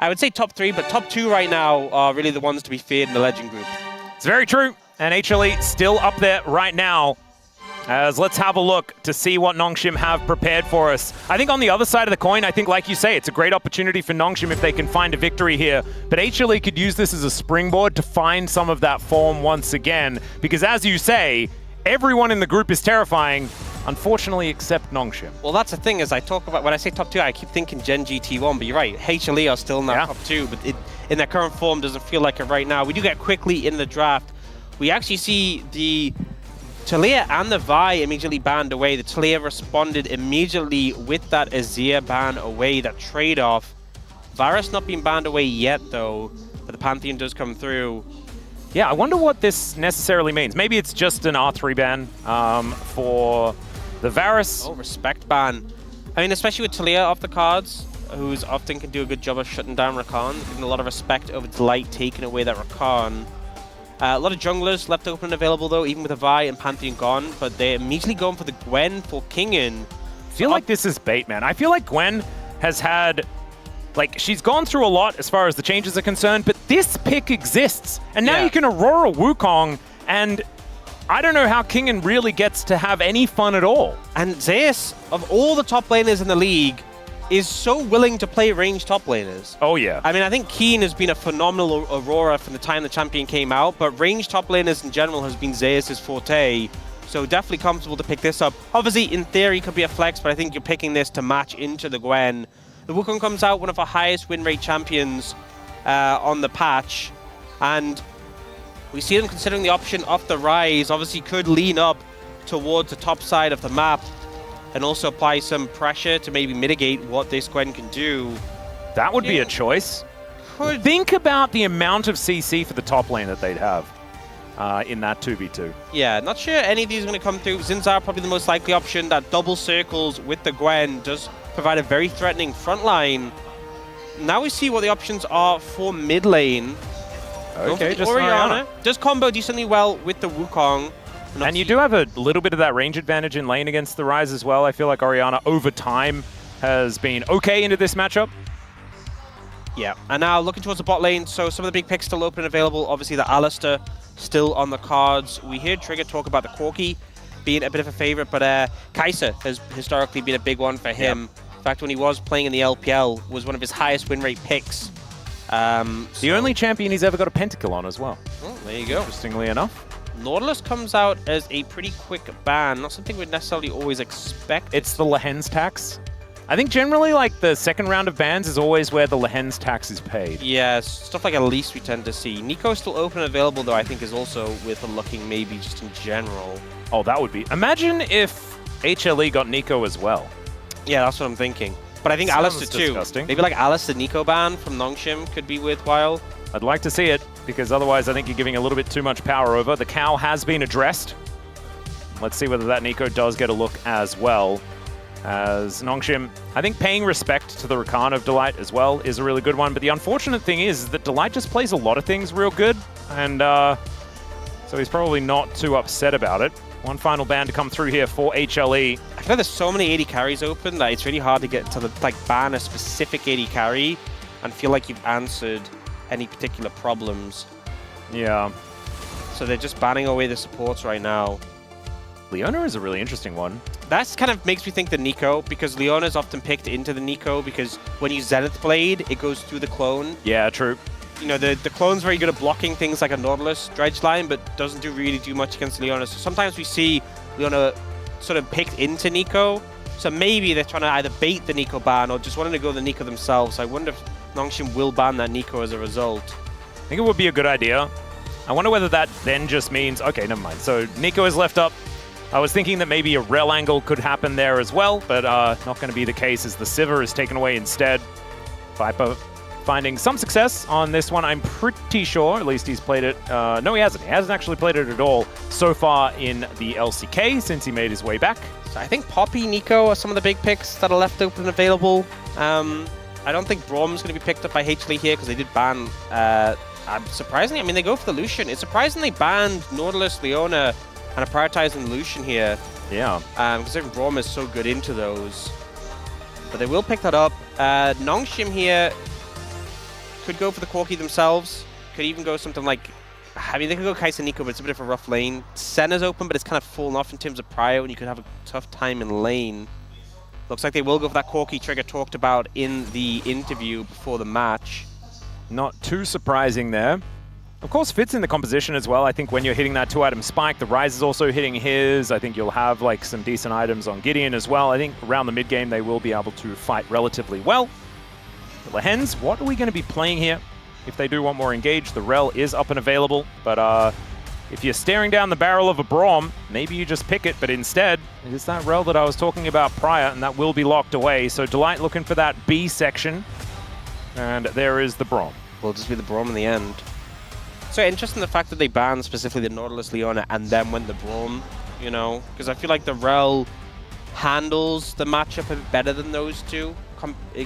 I would say top 3, but top 2 right now are really the ones to be feared in the Legend group. It's very true. And HLE still up there right now. As let's have a look to see what Nongshim have prepared for us. I think on the other side of the coin, I think, like you say, it's a great opportunity for Nongshim if they can find a victory here. But HLE could use this as a springboard to find some of that form once again. Because as you say, everyone in the group is terrifying, unfortunately, except Nongshim. Well, that's the thing, is I talk about, when I say top 2, I keep thinking Gen GT1, but you're right, HLE are still in that top 2, but in their current form doesn't feel like it right now. We do get quickly in the draft. We actually see the Taliyah and the Vi immediately banned away. The Taliyah responded immediately with that Azir ban away, that trade-off. Varus not being banned away yet, though, but the Pantheon does come through. Yeah, I wonder what this necessarily means. Maybe it's just an R3 ban for the Varus. Oh, respect ban. I mean, especially with Taliyah off the cards, who's often can do a good job of shutting down Rakan, giving a lot of respect over Delight, taking away that Rakan. A lot of junglers left open and available, though, even with a Vi and Pantheon gone, but they're immediately going for the Gwen for Kingen. I feel like this is bait, man. I feel like Gwen has had, like, she's gone through a lot as far as the changes are concerned, but this pick exists. And now you can Aurora Wukong, and I don't know how Kingen really gets to have any fun at all. And Zeus, of all the top laners in the league, is so willing to play ranged top laners. Oh, yeah. I mean, I think Keen has been a phenomenal Aurora from the time the champion came out, but ranged top laners in general has been Zeus' forte. So definitely comfortable to pick this up. Obviously, in theory, could be a flex, but I think you're picking this to match into the Gwen. The Wukong comes out, one of our highest win rate champions on the patch. And we see them considering the option off the rise. Obviously, could lean up towards the top side of the map and also apply some pressure to maybe mitigate what this Gwen can do. That would be a choice. Think about the amount of CC for the top lane that they'd have in that 2v2. Yeah, not sure any of these are going to come through. Zinzar probably the most likely option. That double circles with the Gwen does provide a very threatening front line. Now we see what the options are for mid lane. Okay, just Orianna. Does combo decently well with the Wukong. And you do have a little bit of that range advantage in lane against the Ryze as well. I feel like Orianna, over time, has been okay into this matchup. Yeah, and now looking towards the bot lane, so some of the big picks still open and available. Obviously, the Alistair still on the cards. We heard Trigger talk about the Corki being a bit of a favorite, but Kai'Sa has historically been a big one for him. In fact, when he was playing in the LPL, was one of his highest win rate picks. The only champion he's ever got a pentakill on as well. Oh, there you go. Interestingly enough. Nautilus comes out as a pretty quick ban, not something we'd necessarily always expect. It's the Lehen's tax. I think generally, like, the second round of bans is always where the Lehen's tax is paid. Yeah, stuff like at least we tend to see. Nico's still open and available, though, I think is also with a looking maybe just in general. Oh, that would be... Imagine if HLE got Nico as well. Yeah, that's what I'm thinking. But I think Alistair too. Disgusting. Maybe like Alistair Nico ban from Nongshim could be worthwhile. I'd like to see it, because otherwise I think you're giving a little bit too much power over. The cow has been addressed. Let's see whether that Nico does get a look as well. As Nongshim, I think paying respect to the Rakan of Delight as well is a really good one. But the unfortunate thing is that Delight just plays a lot of things real good. And so he's probably not too upset about it. One final ban to come through here for HLE. I feel like there's so many 80 carries open that it's really hard to get to the, like, ban a specific 80 carry and feel like you've answered any particular problems. Yeah. So they're just banning away the supports right now. Leona is a really interesting one. That kind of makes me think the Nico, because Leona is often picked into the Nico because when you Zenith Blade, it goes through the clone. Yeah, true. You know, the clone's very good at blocking things like a Nautilus dredge line, but doesn't really do much against Leona. So sometimes we see Leona sort of picked into Nico. So maybe they're trying to either bait the Nico ban or just wanting to go the Nico themselves. So I wonder if Nongshim will ban that Nico as a result. I think it would be a good idea. I wonder whether that then just means... Okay, never mind. So Nico is left up. I was thinking that maybe a rel angle could happen there as well, but not going to be the case as the Sivir is taken away instead. Viper finding some success on this one, I'm pretty sure. At least he's played it. No, he hasn't. He hasn't actually played it at all so far in the LCK since he made his way back. So I think Poppy, Nico are some of the big picks that are left open and available. I don't think Brom's going to be picked up by HLE here because they did ban... surprisingly, I mean, they go for the Lucian. It's surprising they banned Nautilus, Leona, and are prioritizing Lucian here. Yeah. Considering Brom is so good into those. But they will pick that up. Nongshim here, could go for the Corki themselves. Could even go something like, I mean, they could go Kai'Sa Nico, but it's a bit of a rough lane. Senna's open, but it's kind of fallen off in terms of prio, and you could have a tough time in lane. Looks like they will go for that Corki trigger talked about in the interview before the match. Not too surprising there. Of course, fits in the composition as well. I think when you're hitting that 2-item spike, the Ryze is also hitting his. I think you'll have like some decent items on Gideon as well. I think around the mid game, they will be able to fight relatively well. The Lehens, what are we going to be playing here? If they do want more engage, the Rel is up and available. But if you're staring down the barrel of a Braum, maybe you just pick it. But instead, it is that Rel that I was talking about prior, and that will be locked away. So Delight looking for that B section. And there is the Braum. Will just be the Braum in the end. So interesting the fact that they banned specifically the Nautilus Leona and then went the Braum, you know, because I feel like the Rel handles the matchup a bit better than those two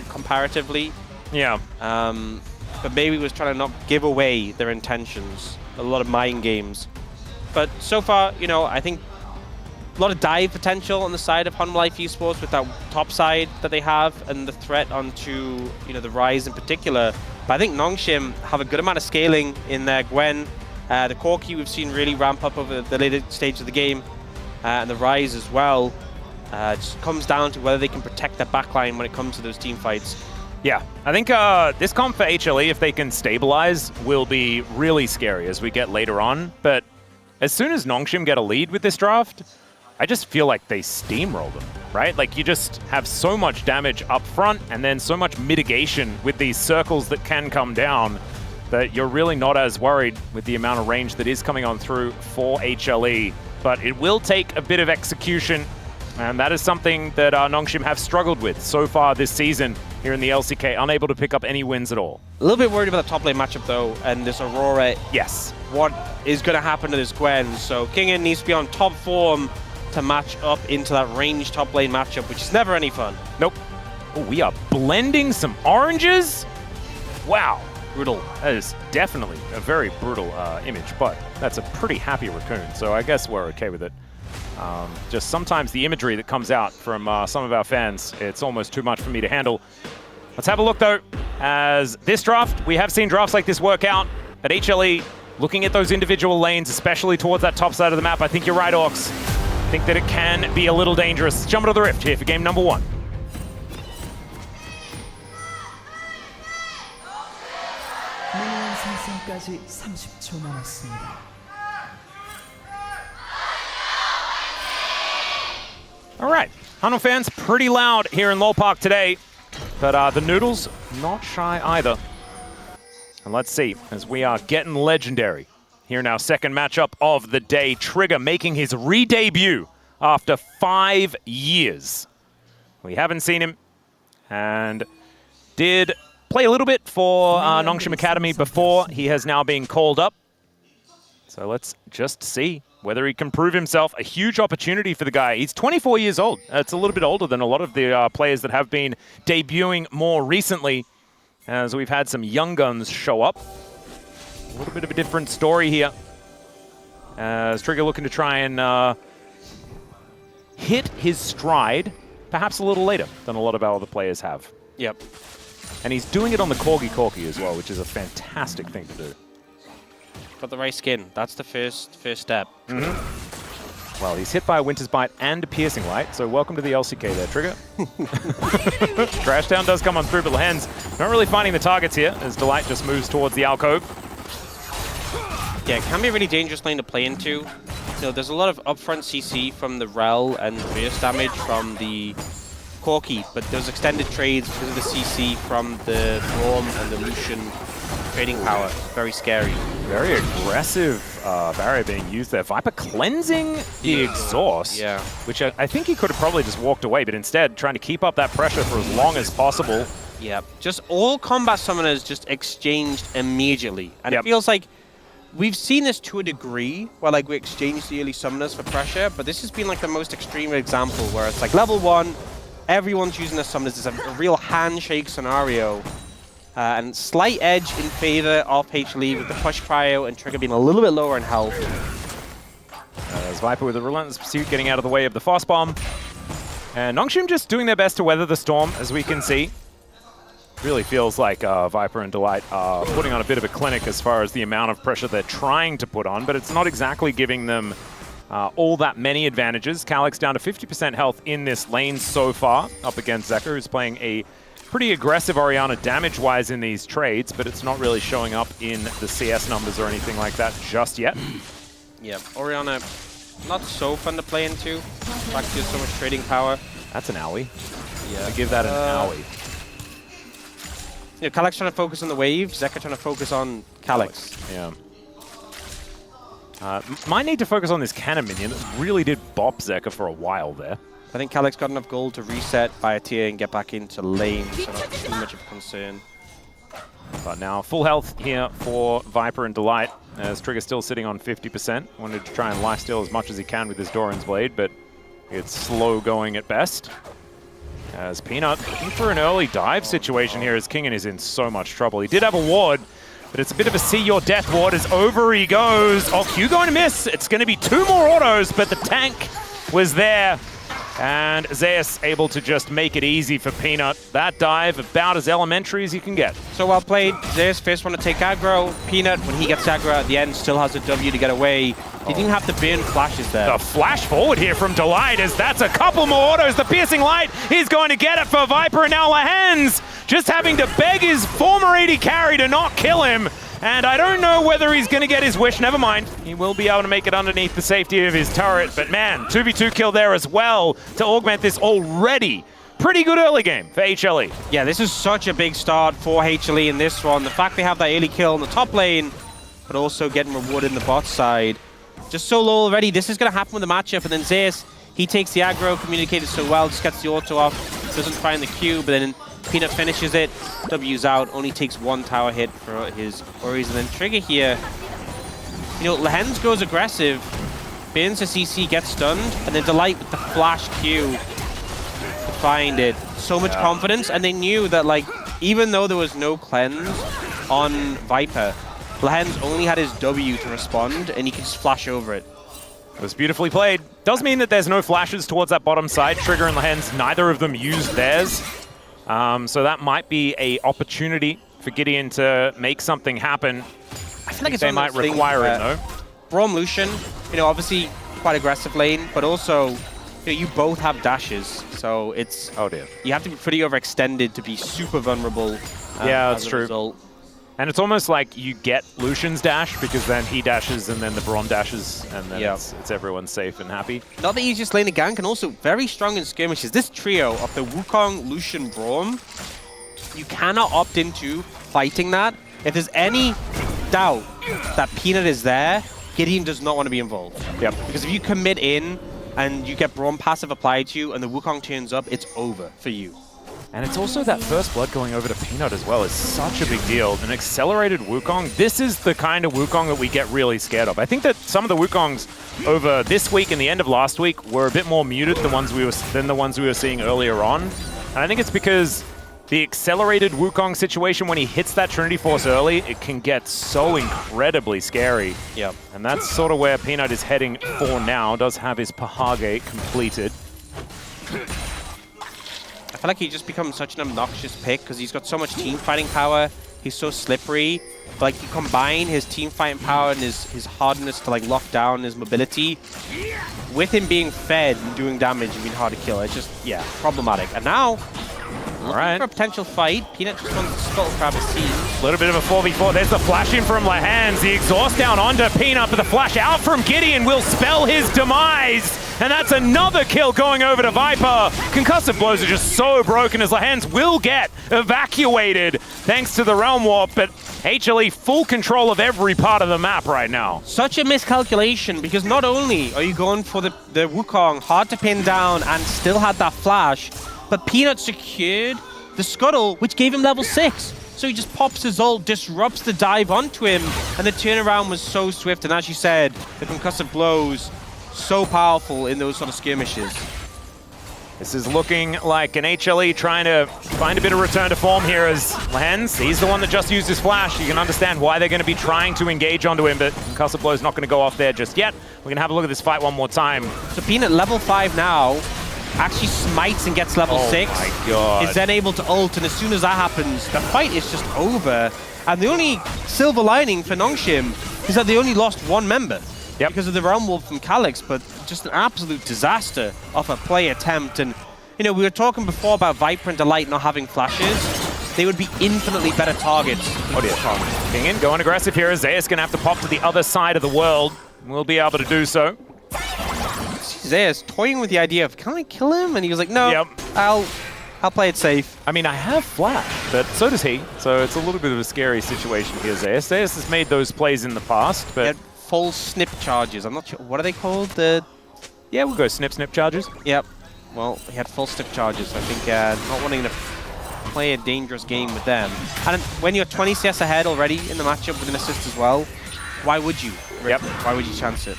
comparatively. Yeah. But maybe was trying to not give away their intentions. A lot of mind games. But so far, you know, I think a lot of dive potential on the side of Hanwha Esports with that top side that they have and the threat onto, you know, the Ryze in particular. But I think Nongshim have a good amount of scaling in their Gwen. The Corki we've seen really ramp up over the later stage of the game. And the Ryze as well. Just comes down to whether they can protect their backline when it comes to those team fights. Yeah, I think this comp for HLE, if they can stabilize, will be really scary as we get later on. But as soon as Nongshim get a lead with this draft, I just feel like they steamroll them, right? Like you just have so much damage up front and then so much mitigation with these circles that can come down that you're really not as worried with the amount of range that is coming on through for HLE. But it will take a bit of execution, and that is something that Nongshim have struggled with so far this season here in the LCK, unable to pick up any wins at all. A little bit worried about the top lane matchup though, and this Aurora. Yes. What is going to happen to this Gwen? So Kingen needs to be on top form to match up into that range top lane matchup, which is never any fun. Nope. Oh, we are blending some oranges? Wow. Brutal. That is definitely a very brutal image, but that's a pretty happy raccoon, so I guess we're okay with it. Just sometimes the imagery that comes out from some of our fans, it's almost too much for me to handle. Let's have a look, though, as this draft, we have seen drafts like this work out at HLE, looking at those individual lanes, especially towards that top side of the map. I think you're right, Orcs. I think that it can be a little dangerous. Let's jump into the Rift here for game number 1. All right, Hanwha fans pretty loud here in Lol Park today, but the Noodles not shy either. And let's see, as we are getting legendary here in our second matchup of the day. Trigger making his re-debut after 5 years. We haven't seen him, and did play a little bit for Nongshim Academy before. He has now been called up. So let's just see whether he can prove himself. A huge opportunity for the guy. He's 24 years old. It's a little bit older than a lot of the players that have been debuting more recently, as we've had some young guns show up. A little bit of a different story here, as Trigger looking to try and hit his stride perhaps a little later than a lot of our other players have. Yep. And he's doing it on the Corgi as well, which is a fantastic thing to do. Got the right skin. That's the first step. Mm-hmm. Well, he's hit by a Winter's Bite and a Piercing Light, so welcome to the LCK there, Trigger. Crashdown does come on through, but Lehens not really finding the targets here, as Delight just moves towards the alcove. Yeah, it can be a really dangerous lane to play into. You know, there's a lot of upfront CC from the Rel and burst damage from the Corki, but those extended trades because of the CC from the Braum and the Lucian trading power. Very scary. Very aggressive barrier being used there. Viper cleansing the exhaust, yeah, which I think he could have probably just walked away, but instead trying to keep up that pressure for as long as possible. Yeah, just all combat summoners just exchanged immediately. And it feels like we've seen this to a degree where like we exchange the early summoners for pressure, but this has been like the most extreme example where it's like level 1, everyone's using their summoners. It's a real handshake scenario. And slight edge in favor of HLE with the push prio and Trigger being a little bit lower in health. As Viper with a relentless pursuit getting out of the way of the Frost Bomb. And Nongshim just doing their best to weather the storm, as we can see. Really feels like Viper and Delight are putting on a bit of a clinic as far as the amount of pressure they're trying to put on, but it's not exactly giving them all that many advantages. Calyx down to 50% health in this lane so far, up against Zeka, who's playing a pretty aggressive Orianna damage-wise in these trades, but it's not really showing up in the CS numbers or anything like that just yet. Yeah, Orianna, not so fun to play into. Back to so much trading power. That's an owie. Yeah. I give that an owie. You know, Calyx trying to focus on the wave, Zeka trying to focus on Calyx. Yeah. Might need to focus on this cannon minion that really did bop Zeka for a while there. I think Calyx got enough gold to reset, buy a tier, and get back into lane, so not too much of a concern. But now full health here for Viper and Delight, as Trigger's still sitting on 50%. Wanted to try and lifesteal as much as he can with his Doran's Blade, but it's slow going at best. As Peanut looking for an early dive situation here, as Kingen is in so much trouble. He did have a ward, but it's a bit of a see your death ward as over he goes. Oh, Q going to miss. It's going to be 2 more autos, but the tank was there. And Zeus able to just make it easy for Peanut. That dive about as elementary as you can get. So well played. Zeus first want to take aggro. Peanut, when he gets aggro at the end, still has a W to get away. He didn't have to burn flashes there. The flash forward here from Delight as that's a couple more autos. The piercing light is going to get it for Viper, and now Lahens just having to beg his former AD carry to not kill him. And I don't know whether he's going to get his wish. Never mind. He will be able to make it underneath the safety of his turret. But man, 2v2 kill there as well to augment this already pretty good early game for HLE. Yeah, this is such a big start for HLE in this one. The fact they have that early kill in the top lane, but also getting rewarded in the bot side. Just so low already. This is going to happen with the matchup. And then Zeus, he takes the aggro, communicated so well, just gets the auto off, doesn't find the Q, but then Peanut finishes it, W's out, only takes 1 tower hit for his worries. And then Trigger here, you know, Lahens goes aggressive, burns the CC, gets stunned, and then Delight with the flash Q to find it. So much confidence, and they knew that, like, even though there was no cleanse on Viper, Lahens only had his W to respond, and he could just flash over it. It was beautifully played. Does mean that there's no flashes towards that bottom side. Trigger and Lahens, neither of them used theirs. So that might be a opportunity for Gideon to make something happen. I feel like it's they might require it though. Braum Lucian, you know, obviously quite aggressive lane, but also, you know, you both have dashes, so it's you have to be pretty overextended to be super vulnerable. Yeah, that's true. Result. And it's almost like you get Lucian's dash because then he dashes and then the Braum dashes and then it's everyone safe and happy. Not the easiest lane to gank, and also very strong in skirmishes. This trio of the Wukong, Lucian, Braum, you cannot opt into fighting that. If there's any doubt that Peanut is there, Gideon does not want to be involved. Yep. Because if you commit in and you get Braum passive applied to you and the Wukong turns up, it's over for you. And it's also that first blood going over to Peanut as well is such a big deal. An accelerated Wukong, this is the kind of Wukong that we get really scared of. I think that some of the Wukongs over this week and the end of last week were a bit more muted than the ones we were seeing earlier on. And I think it's because the accelerated Wukong situation, when he hits that Trinity Force early, it can get so incredibly scary. Yep. And that's sort of where Peanut is heading for now. Does have his Pahage completed. I feel like he just becomes such an obnoxious pick because he's got so much team fighting power. He's so slippery. But like, you combine his team fighting power and his hardness to like lock down his mobility with him being fed and doing damage and being hard to kill. It's just, yeah, problematic. And now, looking for a potential fight. Peanut just wants to scuttle crab a scene. A little bit of a 4v4. There's the flash in from Lahens. The exhaust down onto Peanut, but the flash out from Gideon will spell his demise. And that's another kill going over to Viper. Concussive blows are just so broken as Lahens will get evacuated thanks to the Realm Warp, but HLE full control of every part of the map right now. Such a miscalculation, because not only are you going for the Wukong, hard to pin down, and still had that flash, but Peanut secured the scuttle, which gave him level 6. So he just pops his ult, disrupts the dive onto him, and the turnaround was so swift. And as you said, the concussive blows, so powerful in those sort of skirmishes. This is looking like an HLE trying to find a bit of return to form here as Lahens. He's the one that just used his flash. You can understand why they're going to be trying to engage onto him, but concussive blow is not going to go off there just yet. We're going to have a look at this fight one more time. So Peanut level 5 now. actually smites and gets level 6. Oh my god. Is then able to ult, and as soon as that happens, the fight is just over. And the only silver lining for Nongshim is that they only lost one member because of the Realm Wolf from Calyx, but just an absolute disaster off a play attempt. And, you know, we were talking before about Viper and Delight not having flashes. They would be infinitely better targets. Oh dear. King in, going aggressive here. Zeus going to have to pop to the other side of the world. We'll be able to do so. Zeus toying with the idea of, can I kill him? And he was like, no, I'll play it safe. I mean, I have flash, but so does he. So it's a little bit of a scary situation here, Zeus. Zeus has made those plays in the past, but... He had full snip charges. I'm not sure. What are they called? Yeah, we'll go snip charges. Yep. Well, he had full snip charges. I think not wanting to play a dangerous game with them. And when you're 20 CS ahead already in the matchup with an assist as well, why would you? Yep. Why would you chance it?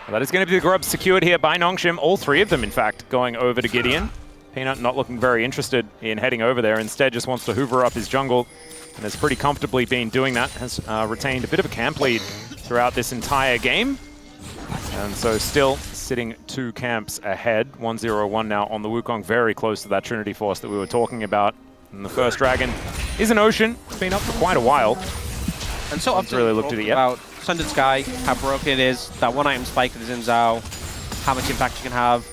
Well, that is going to be the grub secured here by Nongshim. All three of them, in fact, going over to Gideon. Peanut not looking very interested in heading over there. Instead, just wants to hoover up his jungle. And has pretty comfortably been doing that. Has retained a bit of a camp lead throughout this entire game. And so still sitting 2 camps ahead. 1-0-1 now on the Wukong. Very close to that Trinity Force that we were talking about. And the first dragon is an Ocean. It's been up for quite a while. And so often really looked at it yet. About Sundered Sky, how broken it is, that one item spike that is in Zhao, how much impact you can have.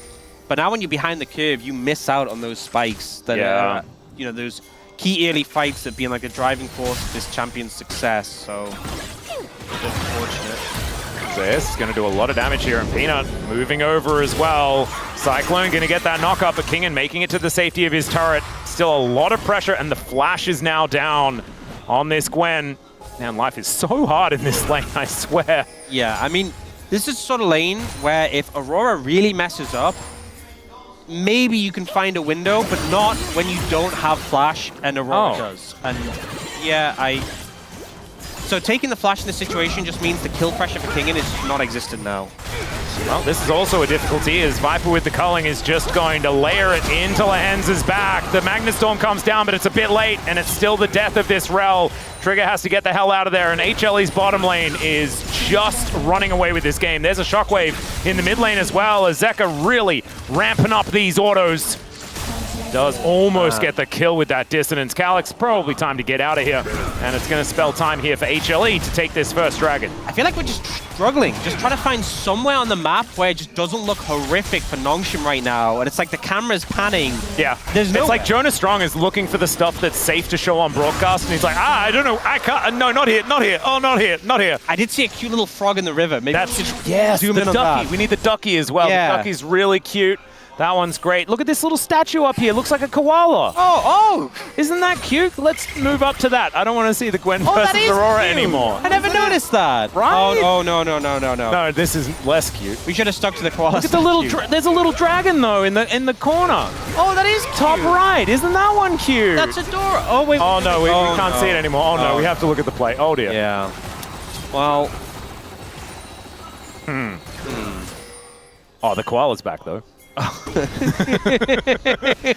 But now when you're behind the curve, you miss out on those spikes that are, you know, those key early fights that being like a driving force of this champion's success. So, unfortunate. This is going to do a lot of damage here, and Peanut moving over as well. Cyclone going to get that knock up, but Kingen making it to the safety of his turret. Still a lot of pressure, and the flash is now down on this Gwen. Man, life is so hard in this lane, I swear. Yeah, I mean, this is sort of lane where if Aurora really messes up, maybe you can find a window, but not when you don't have flash and Aurora does. And yeah, so taking the flash in this situation just means the kill pressure for Kingen is non-existent now. Well, this is also a difficulty, as Viper with the culling is just going to layer it into Lehenz's back. The Magnet Storm comes down, but it's a bit late, and it's still the death of this Rel. Trigger has to get the hell out of there, and HLE's bottom lane is just running away with this game. There's a Shockwave in the mid lane as well, as Zeka really ramping up these autos. Does almost get the kill with that dissonance. Calyx, probably time to get out of here, and it's going to spell time here for HLE to take this first dragon. I feel like we're just struggling, just trying to find somewhere on the map where it just doesn't look horrific for Nongshim right now, and it's like the camera's panning. Yeah, there's no. It's like Jonas Strong is looking for the stuff that's safe to show on broadcast, and he's like, I don't know, I can't, no, not here, not here, oh, not here, not here. I did see a cute little frog in the river. Maybe that's zoom in on ducky. that. We need the ducky as well. Yeah. The ducky's really cute. That one's great. Look at this little statue up here. Looks like a koala. Oh! Isn't that cute? Let's move up to that. I don't want to see the Gwen versus Aurora anymore. I never noticed that. Right? Oh, no. No, this is less cute. We should have stuck to the koala. Look at the little, there's a little dragon though in the corner. Oh, that is top right. Isn't that one cute? That's adorable. Oh, wait. Oh, no, we can't see it anymore. Oh, no, we have to look at the play. Oh, dear. Yeah. Well. Oh, the koala's back though.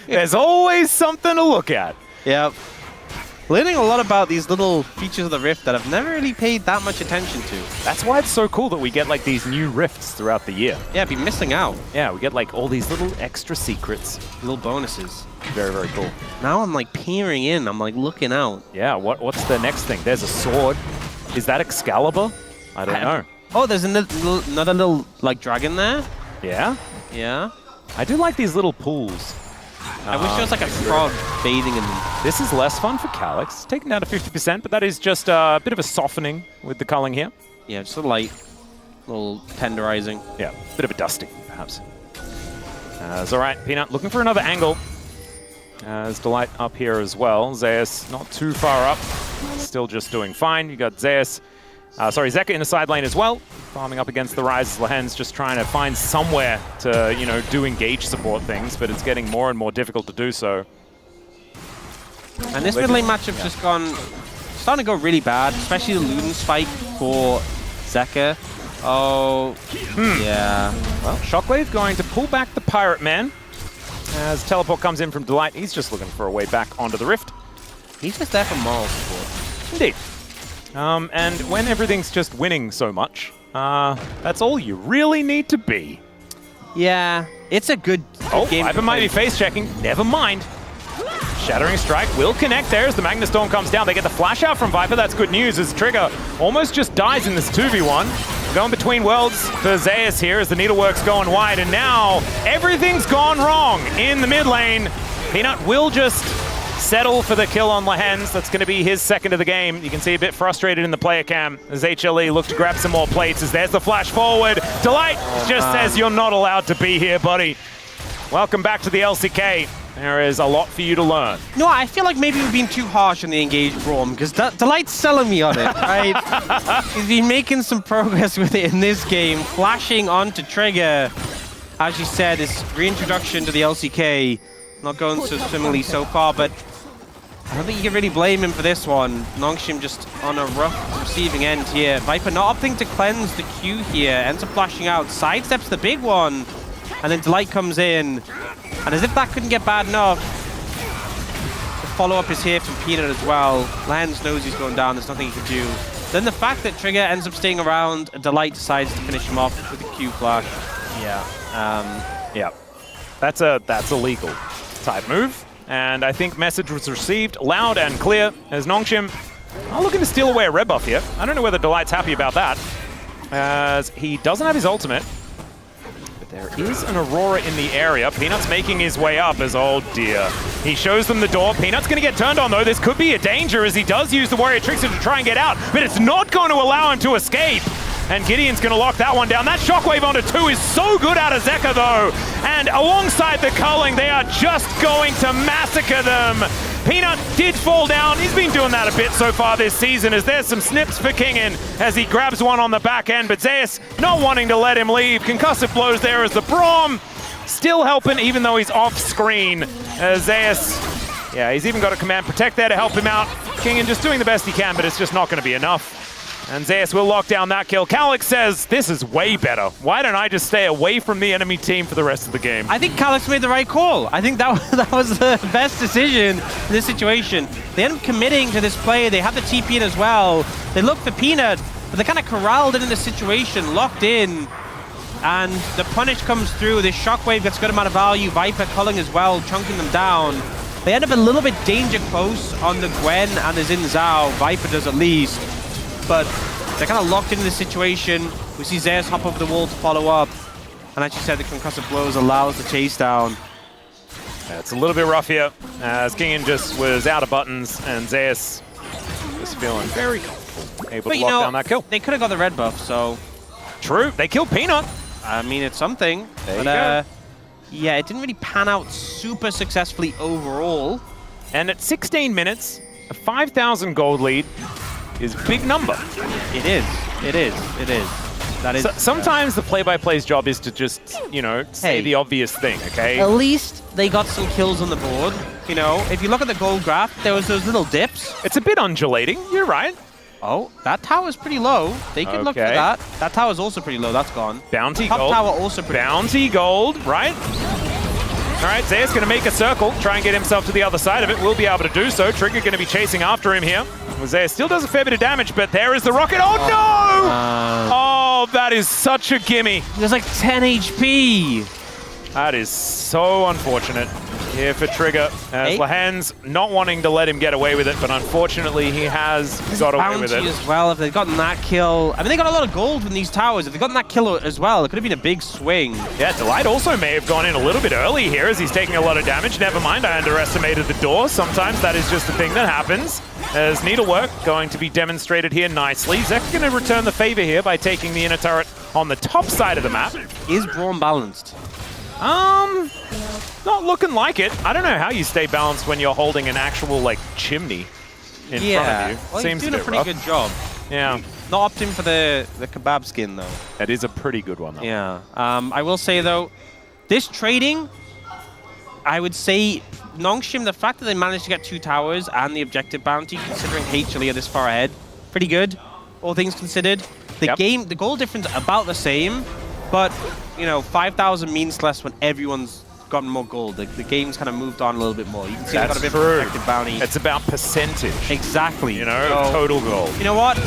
There's always something to look at. Yep. Learning a lot about these little features of the Rift that I've never really paid that much attention to. That's why it's so cool that we get like these new Rifts throughout the year. Yeah, be missing out. Yeah, we get like all these little extra secrets. Little bonuses. Very, very cool. Now I'm like peering in, I'm like looking out. Yeah, what's the next thing? There's a sword. Is that Excalibur? I don't know. Oh, there's another little like dragon there? Yeah? Yeah. I do like these little pools. I wish there was like a frog bathing in them. This is less fun for Calyx. Taken down to 50%, but that is just a bit of a softening with the culling here. Yeah, just a light, little tenderizing. Yeah, bit of a dusting, perhaps. It's all right. Peanut looking for another angle. There's Delight up here as well. Zeus not too far up. Still just doing fine. You got Zeus. Zeka in the side lane as well. Farming up against the Rise. Lehen's just trying to find somewhere to, you know, do engage support things, but it's getting more and more difficult to do so. And this mid lane matchup's just starting to go really bad, especially the Luden spike for Zeka. Oh, yeah. Well, Shockwave going to pull back the Pirate Man. As Teleport comes in from Delight, he's just looking for a way back onto the Rift. He's just there for moral support. Indeed. And when everything's just winning so much, that's all you really need to be. Yeah, It's a good game. Viper might be face checking. Never mind. Shattering Strike will connect there as the Magnus Storm comes down. They get the flash out from Viper. That's good news as Trigger almost just dies in this 2v1. Going between worlds for Zeus here as the Needlework's going wide. And now everything's gone wrong in the mid lane. Peanut will just settle for the kill on Lehens. That's going to be his second of the game. You can see a bit frustrated in the player cam as HLE look to grab some more plates as there's the flash forward. Delight just says you're not allowed to be here, buddy. Welcome back to the LCK. There is a lot for you to learn. No, I feel like maybe we've been too harsh on the engaged Braum because Delight's selling me on it, right? He's been making some progress with it in this game, flashing onto Trigger. As you said, his reintroduction to the LCK, not going so similarly so far, but I don't think you can really blame him for this one. Nongshim just on a rough receiving end here. Viper not opting to cleanse the Q here, ends up flashing out, sidesteps the big one, and then Delight comes in. And as if that couldn't get bad enough, the follow-up is here from Peanut as well. Lens knows he's going down, there's nothing he can do. Then the fact that Trigger ends up staying around, Delight decides to finish him off with a Q flash. Yeah. That's a legal type move. And I think message was received loud and clear as Nongshim are looking to steal away a red buff here. I don't know whether Delight's happy about that, as he doesn't have his ultimate. There is an Aurora in the area. Peanut's making his way up as, oh dear. He shows them the door. Peanut's going to get turned on though. This could be a danger as he does use the Warrior Trickster to try and get out, but it's not going to allow him to escape. And Gideon's going to lock that one down. That shockwave onto 2 is so good out of Zeka though. And alongside the culling, they are just going to massacre them. Peanut did fall down. He's been doing that a bit so far this season as there's some snips for Kingen as he grabs one on the back end, but Zeus not wanting to let him leave. Concussive blows there as the Braum still helping even though he's off screen. Zeus, yeah, he's even got a command protect there to help him out. Kingen just doing the best he can, but it's just not going to be enough. And Zeus will lock down that kill. Calyx says, this is way better. Why don't I just stay away from the enemy team for the rest of the game? I think Calyx made the right call. I think that was the best decision in this situation. They end up committing to this play. They have the TP in as well. They look for Peanut, but they're kind of corralled in this situation, locked in. And the punish comes through. This shockwave gets a good amount of value. Viper culling as well, chunking them down. They end up a little bit danger close on the Gwen and the Xin Zhao. Viper does at least. But they're kind of locked into this situation. We see Zeus hop over the wall to follow up. And as you said, the concussive blows allows the chase down. Yeah, it's a little bit rough here, as Kingen just was out of buttons, and Zeus was feeling very comfortable, able to lock down that kill. They could have got the red buff, so... True, they killed Peanut. I mean, it's something. There you go. Yeah, it didn't really pan out super successfully overall. And at 16 minutes, a 5,000 gold lead is a big number. It is. That is. Sometimes the play-by-play's job is to just, you know, say the obvious thing, okay? At least they got some kills on the board. You know, if you look at the gold graph, there was those little dips. It's a bit undulating, you're right. Oh, that tower's pretty low. They could look for that. That tower's also pretty low, that's gone. Bounty Top gold. tower also pretty Bounty gold, right? All right, Zeus going to make a circle, try and get himself to the other side of it. Will be able to do so. Trigger going to be chasing after him here. Zeus still does a fair bit of damage, but there is the rocket. Oh, no! Oh, that is such a gimme. He has like 10 HP. That is so unfortunate here for Trigger. As Lehens not wanting to let him get away with it, but unfortunately he has got away with it. As well, if they'd gotten that kill. I mean, they got a lot of gold from these towers. If they'd gotten that kill as well, it could have been a big swing. Yeah, Delight also may have gone in a little bit early here as he's taking a lot of damage. Never mind, I underestimated the door. Sometimes that is just a thing that happens. As Needlework going to be demonstrated here nicely. Zek going to return the favor here by taking the inner turret on the top side of the map. Is Braum balanced? Not looking like it. I don't know how you stay balanced when you're holding an actual, like, chimney in front of you. Well, Seems he's doing a pretty rough. good job. Yeah. Not opting for the kebab skin, though. That is a pretty good one, though. Yeah. I will say, though, this trading, I would say, Nongshim, the fact that they managed to get 2 towers and the objective bounty, considering HLE are this far ahead, pretty good, all things considered. The goal difference about the same, but, you know, 5,000 means less when everyone's gotten more gold. The game's kind of moved on a little bit more. You can see they've got a bit of objective bounty. It's about percentage. Exactly. You know, total gold. You know what?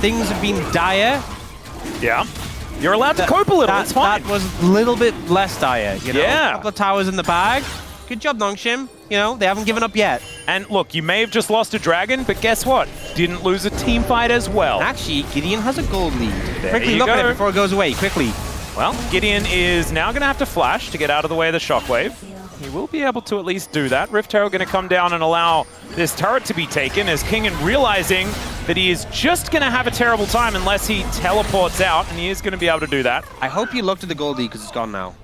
Things have been dire. Yeah. You're allowed to cope a little, it's fine. That was a little bit less dire, you know? Yeah. A couple of towers in the bag. Good job, Nongshim. You know, they haven't given up yet. And look, you may have just lost a dragon, but guess what? Didn't lose a team fight as well. Actually, Gideon has a gold lead. There Quickly you look at go. it before it goes away, quickly. Well, Gideon is now going to have to flash to get out of the way of the shockwave. He will be able to at least do that. Rift Herald going to come down and allow this turret to be taken as Kingen realizing that he is just going to have a terrible time unless he teleports out, and he is going to be able to do that. I hope you looked at the gold lead because it's gone now.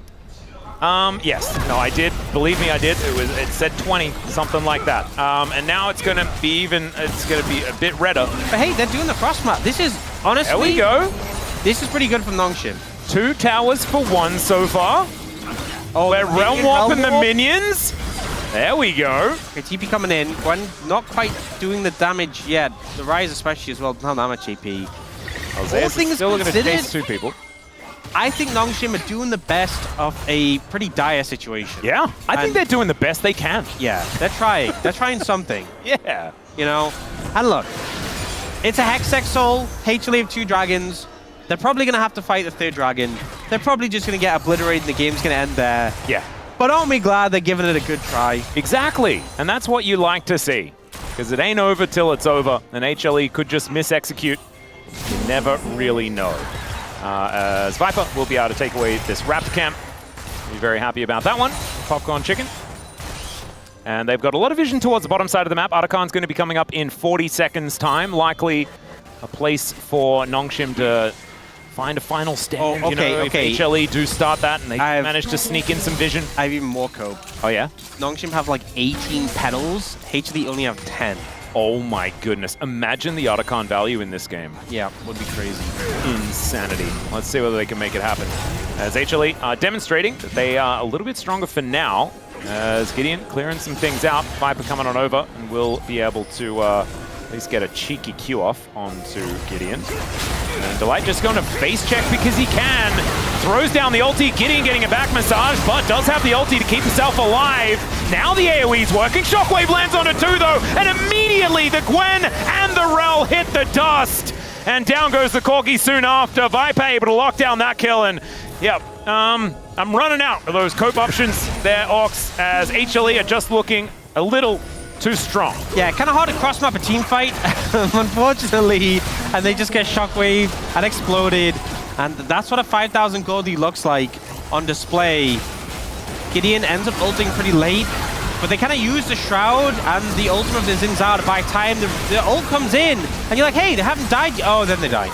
Yes. No, I did. Believe me, I did. It said 20, something like that. And now it's going to be it's going to be a bit redder. But hey, they're doing the cross map. This is, honestly... There we go. This is pretty good from Nongshim. 2 towers for 1 so far. Oh, we're realm warping the minions. There we go. Okay, TP coming in. Gwen not quite doing the damage yet. The Rise especially as well, not that much AP. All things still going to chase 2 people. I think Nongshim are doing the best of a pretty dire situation. Yeah, I think they're doing the best they can. Yeah, they're trying. They're trying something. Yeah. You know? And look, it's a Hextech Soul, HLE of 2 dragons. They're probably going to have to fight the 3rd dragon. They're probably just going to get obliterated and the game's going to end there. Yeah. But aren't we glad they're giving it a good try? Exactly. And that's what you like to see. Because it ain't over till it's over. And HLE could just mis-execute. You never really know. As Viper will be able to take away this Raptor camp. Be very happy about that one. Popcorn Chicken. And they've got a lot of vision towards the bottom side of the map. Arakan's going to be coming up in 40 seconds time. Likely a place for Nongshim to find a final stand. Oh, okay, If HLE do start that and they manage to sneak in some vision. I have even more cope. Oh, yeah? Nongshim have like 18 petals. HLE only have 10. Oh my goodness. Imagine the Otacon value in this game. Yeah, would be crazy. Insanity. Let's see whether they can make it happen. As HLE are demonstrating that they are a little bit stronger for now. As Gideon clearing some things out. Viper coming on over and will be able to at least get a cheeky Q off onto Gideon. And Delight just going to face check because he can. Throws down the ulti. Gideon getting a back massage, but does have the ulti to keep himself alive. Now the AoE's working. Shockwave lands on it too, though. And immediately the Gwen and the Rel hit the dust. And down goes the Corgi soon after. Viper able to lock down that kill. And, yep, I'm running out of those cope options there, Orcs, as HLE are just looking a little too strong. Yeah, kind of hard to cross-map a team fight, unfortunately, and they just get shockwave and exploded, and that's what a 5,000 goldie looks like on display. Gideon ends up ulting pretty late, but they kind of use the Shroud and the ultimate of the Xin Zhao to buy time. The ult comes in, and you're like, hey, they haven't died yet. Oh, then they die.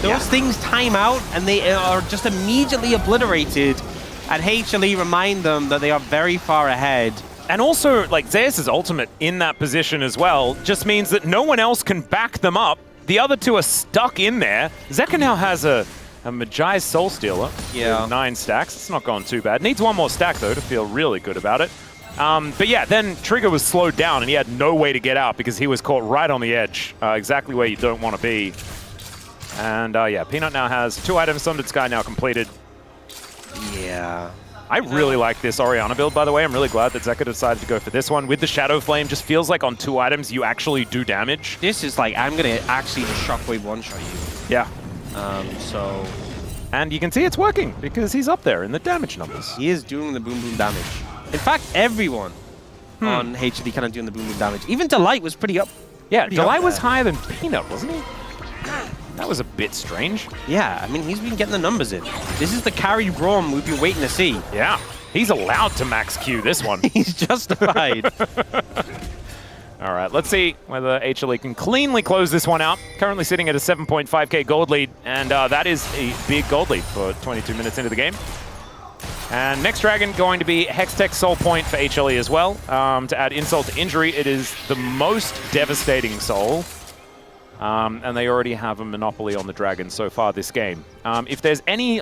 Those things time out, and they are just immediately obliterated, and HLE remind them that they are very far ahead. And also, like, Zeus' ultimate in that position as well just means that no one else can back them up. The other 2 are stuck in there. Zeka now has a Magi's Soul Stealer. Yeah. 9 stacks. It's not going too bad. Needs 1 more stack, though, to feel really good about it. But yeah, then Trigger was slowed down, and he had no way to get out because he was caught right on the edge. Exactly where you don't want to be. And yeah, Peanut now has 2 items. Sundered Sky now completed. Yeah. I really like this Orianna build, by the way. I'm really glad that Zeka decided to go for this one. With the Shadow Flame, just feels like on 2 items, you actually do damage. This is like, I'm going to actually just shockwave one-shot you. Yeah. So... And you can see it's working because he's up there in the damage numbers. He is doing the boom-boom damage. In fact, everyone on HLE kind of doing the boom-boom damage. Even Delight was pretty up. Yeah, Delight was higher than Peanut, wasn't he? That was a bit strange. Yeah, I mean, he's been getting the numbers in. This is the carry Braum we've been waiting to see. Yeah, he's allowed to max Q this one. He's justified. All right, let's see whether HLE can cleanly close this one out. Currently sitting at a 7.5k gold lead, and that is a big gold lead for 22 minutes into the game. And next dragon going to be Hextech Soul Point for HLE as well. To add insult to injury, it is the most devastating soul. And they already have a monopoly on the dragon so far this game. If there's any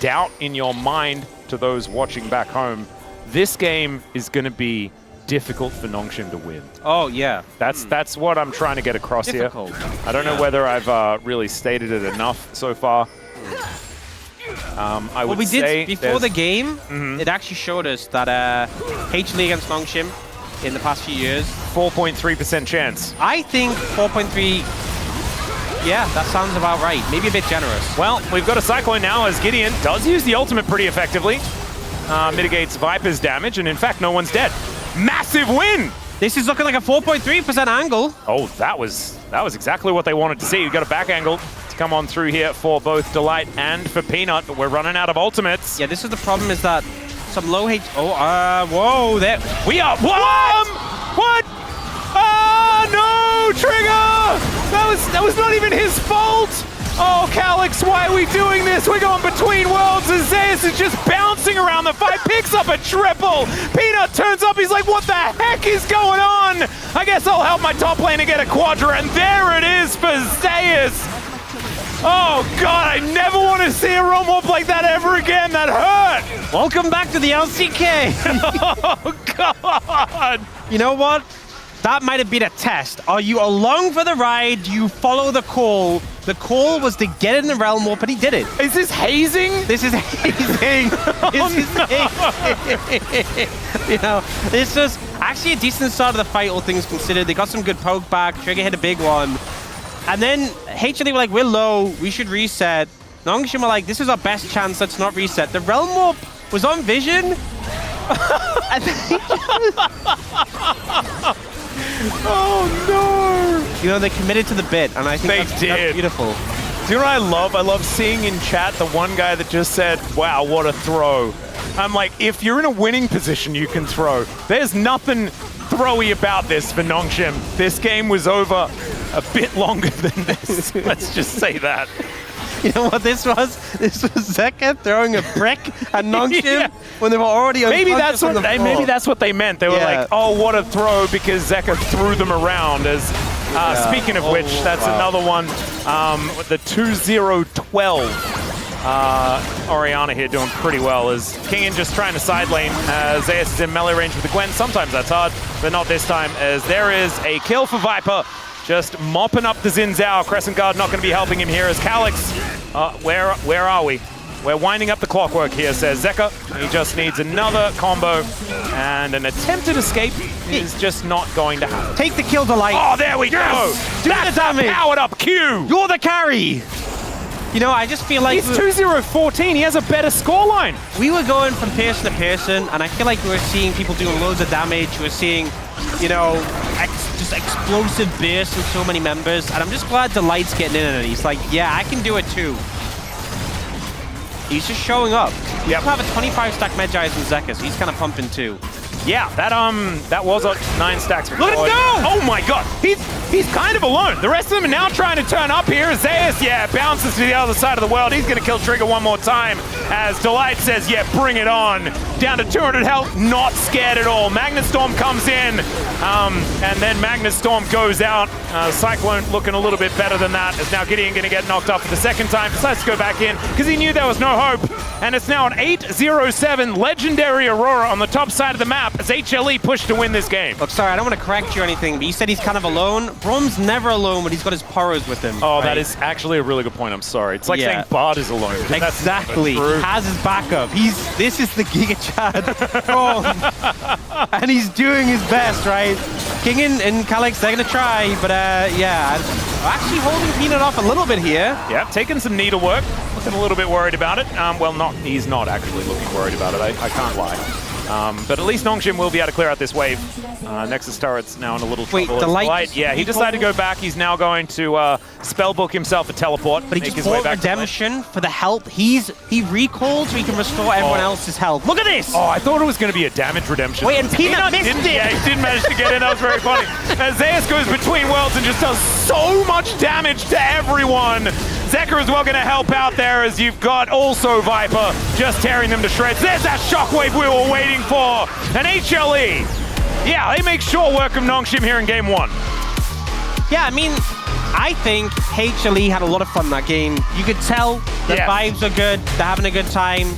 doubt in your mind to those watching back home, this game is going to be difficult for Nongshim to win. Oh, yeah. That's what I'm trying to get across difficult. here. I don't know whether I've really stated it enough so far. I would say before the game, it actually showed us that HLE against Nongshim in the past few years, 4.3% chance. I think 4.3 Yeah, that sounds about right. Maybe a bit generous. Well, we've got a Cyclone now as Gideon does use the ultimate pretty effectively. Mitigates Viper's damage, and in fact, no one's dead. Massive win! This is looking like a 4.3% angle. Oh, that was exactly what they wanted to see. We've got a back angle to come on through here for both Delight and for Peanut, but we're running out of ultimates. Yeah, this is the problem, is that some low H... Oh, whoa, there... We are... What? Oh, no, Trigger! That was not even his fault! Oh, Calyx, why are we doing this? We're going between worlds, and Zeus is just bouncing around the fight, picks up a triple. Peanut turns up, he's like, what the heck is going on? I guess I'll help my top laner get a quadra, and there it is for Zeus. Oh, God, I never want to see a roam up like that ever again. That hurt. Welcome back to the LCK. Oh, God. You know what? That might have been a test. Are you along for the ride? Do you follow the call? The call was to get in the realm warp, and he did it. Is this hazing? This is hazing. hazing. You know, this was actually a decent start of the fight, all things considered. They got some good poke back. Trigger hit a big one. And then HLE were like, we're low. We should reset. Nongshim were like, this is our best chance. Let's not reset. The realm warp was on Vision. And then oh no! You know, they committed to the bit, and I think that's beautiful. Do you know what I love? I love seeing in chat the one guy that just said, wow, what a throw. I'm like, if you're in a winning position, you can throw. There's nothing throwy about this for Nongshim. This game was over a bit longer than this. Let's just say that. You know what this was? This was Zeka throwing a brick at Nongshim when they were already maybe that's what they meant. They were like, oh, what a throw, because Zeka threw them around. As speaking of which, that's another one. The 2-0-12. Oriana here doing pretty well as Kingen just trying to side lane. Zeus is in melee range with the Gwen. Sometimes that's hard, but not this time, as there is a kill for Viper. Just mopping up the Xin Zhao. Crescent Guard not going to be helping him here as Calyx. Where are we? We're winding up the clockwork here, says Zeka. He just needs another combo, and an attempted escape is just not going to happen. Take the kill, Delight. Oh, there we go. Do the damage. Powered up Q. You're the carry. You know, I just feel like... He's 2-0-14. He has a better scoreline. We were going from person to person, and I feel like we were seeing people doing loads of damage. We were seeing, you know, just explosive bursts with so many members. And I'm just glad Delight's getting in it. He's like, yeah, I can do it too. He's just showing up. Yep. We have a 25-stack Medjay from Zeka, so he's kind of pumping too. Yeah, that was 9 stacks. Look at him go! Oh my God, he's kind of alone. The rest of them are now trying to turn up here. Zeus, yeah, bounces to the other side of the world. He's gonna kill Trigger one more time as Delight says, yeah, bring it on. Down to 200 health, not scared at all. Magnustorm comes in, and then Magnustorm goes out. Cyclone looking a little bit better than that, as now Gideon gonna get knocked off for the second time. Decides to go back in because he knew there was no hope. And it's now an 8-0-7 legendary Aurora on the top side of the map as HLE pushed to win this game. Look, sorry, I don't want to correct you or anything, but you said he's kind of alone. Brom's never alone when he's got his Poros with him. Oh, right? That is actually a really good point. I'm sorry. It's like saying Bard is alone. Exactly. He has his backup. This is the Giga Chad Brom. And he's doing his best, right? Kingen and Calyx, they're going to try, but yeah. Actually holding Peanut off a little bit here. Yeah, taking some needlework. Looking a little bit worried about it. Well, he's not actually looking worried about it. I can't lie. But at least Nongshim will be able to clear out this wave. Nexus turret's now in a little trouble. Wait, Delight? Yeah, he decided to go back. He's now going to spellbook himself a teleport. But he just bought redemption for the health. He recalled so he can restore everyone else's health. Look at this! Oh, I thought it was going to be a damage redemption. Wait, and Peanut missed it! Yeah, he didn't manage to get in. That was very funny. As Zeus goes between worlds and just does so much damage to everyone. Zeka as well going to help out there as you've got also Viper just tearing them to shreds. There's that shockwave we were waiting for. And HLE, yeah, they make short work of Nongshim here in game 1. Yeah, I mean, I think HLE had a lot of fun that game. You could tell the vibes are good, they're having a good time.